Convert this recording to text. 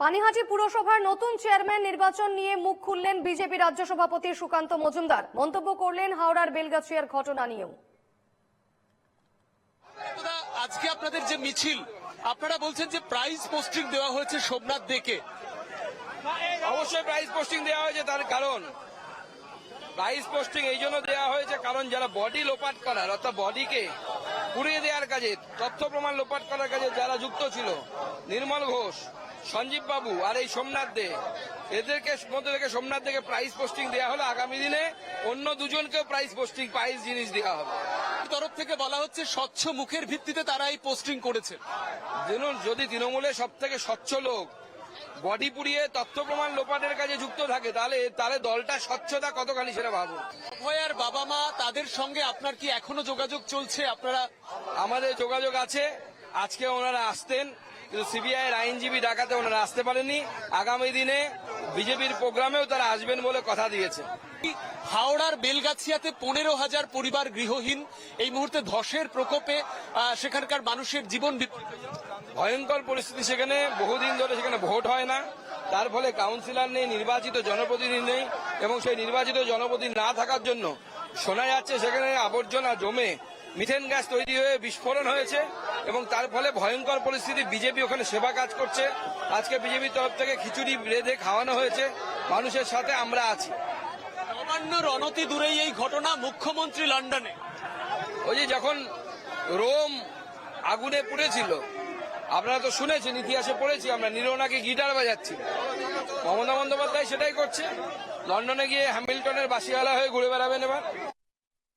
পানিহাটি পুরসভার নতুন চেয়ারম্যান নির্বাচন নিয়ে মুখ খুললেন বিজেপি রাজ্য সভাপতি সুকান্ত মজুমদার। মন্তব্য করলেন হাওড়ার বেলগাছিয়ার ঘটনা নিয়েও। আজকে আপনাদের যে মিছিল, আপনারা বলছেন যে প্রাইজ পোস্টিং দেওয়া হয়েছে সোমনাথ দেকে। অবশ্যই প্রাইজ পোস্টিং দেওয়া হয়েছে, তার কারণ প্রাইজ পোস্টিং এই জন্য দেওয়া হয়েছে কারণ যারা বডি লোপাট করার অর্থাৎ বডিকে পুড়িয়ে দেওয়ার কাজে, তথ্য প্রমাণ লোপাট করার কাজে যারা যুক্ত ছিল, নির্মল ঘোষ, সঞ্জীব বাবু আর এই সোমনাথ দে, এদেরকে মধ্যে থেকে সোমনাথ দেকে প্রাইজ পোস্টিং দেওয়া হলো। আগামী দিনে অন্য দুজনকেও প্রাইজ জিনিস দেওয়া হবে। তরফ থেকে বলা হচ্ছে স্বচ্ছ মুখের ভিত্তিতে তারা এই পোস্টিং করেছে। যদি তৃণমূলের সব থেকে স্বচ্ছ লোক বডি পুড়িয়ে তথ্য প্রমাণ লোপাটের কাজে যুক্ত থাকে, তাহলে দলটা স্বচ্ছতা কতখানি সেটা ভাবুন। অভয়ার বাবা মা, তাদের সঙ্গে আপনার কি এখনো যোগাযোগ চলছে? আপনারা? আমাদের যোগাযোগ আছে। আজকে ওনারা আসতেন, কিন্তু সিবিআই এর আইনজীবী ডাকাতে ওনারা আসতে পারেননি। আগামী দিনে বিজেপির প্রোগ্রামেও তারা আসবেন বলে কথা দিয়েছে। হাওড়ার বেলগাছিয়াতে 15,000 পরিবার গৃহহীন, এই মুহূর্তে ধসের প্রকোপে সেখানকার মানুষের জীবন ভয়ঙ্কর পরিস্থিতি। সেখানে বহুদিন ধরে সেখানে ভোট হয় না, তার ফলে কাউন্সিলর নেই, নির্বাচিত জনপ্রতিনিধি নেই, এবং সেই নির্বাচিত জনপ্রতিনিধি না থাকার জন্য শোনা যাচ্ছে সেখানে আবর্জনা জমে মিথেন গ্যাস তৈরি হয়ে বিস্ফোরণ হয়েছে, এবং তার ফলে ভয়ঙ্কর পরিস্থিতি। বিজেপি ওখানে সেবা কাজ করছে। আজকে বিজেপির তরফ থেকে খিচুড়ি রেঁধে খাওয়ানো হয়েছে। মানুষের সাথে আমরা আছি। সামান্য রণতি দূরেই এই ঘটনা। মুখ্যমন্ত্রী লন্ডনে। ওই যে যখন রোম আগুনে পুড়েছিল, আপনারা তো শুনেছেন, ইতিহাসে পড়েছি আমরা, নীলনাকে গিটার বাজাচ্ছি। মমতা বন্দ্যোপাধ্যায় সেটাই করছে। লন্ডনে গিয়ে হ্যামিল্টনের বাসিওয়ালা হয়ে ঘুরে বেড়াবেন এবার।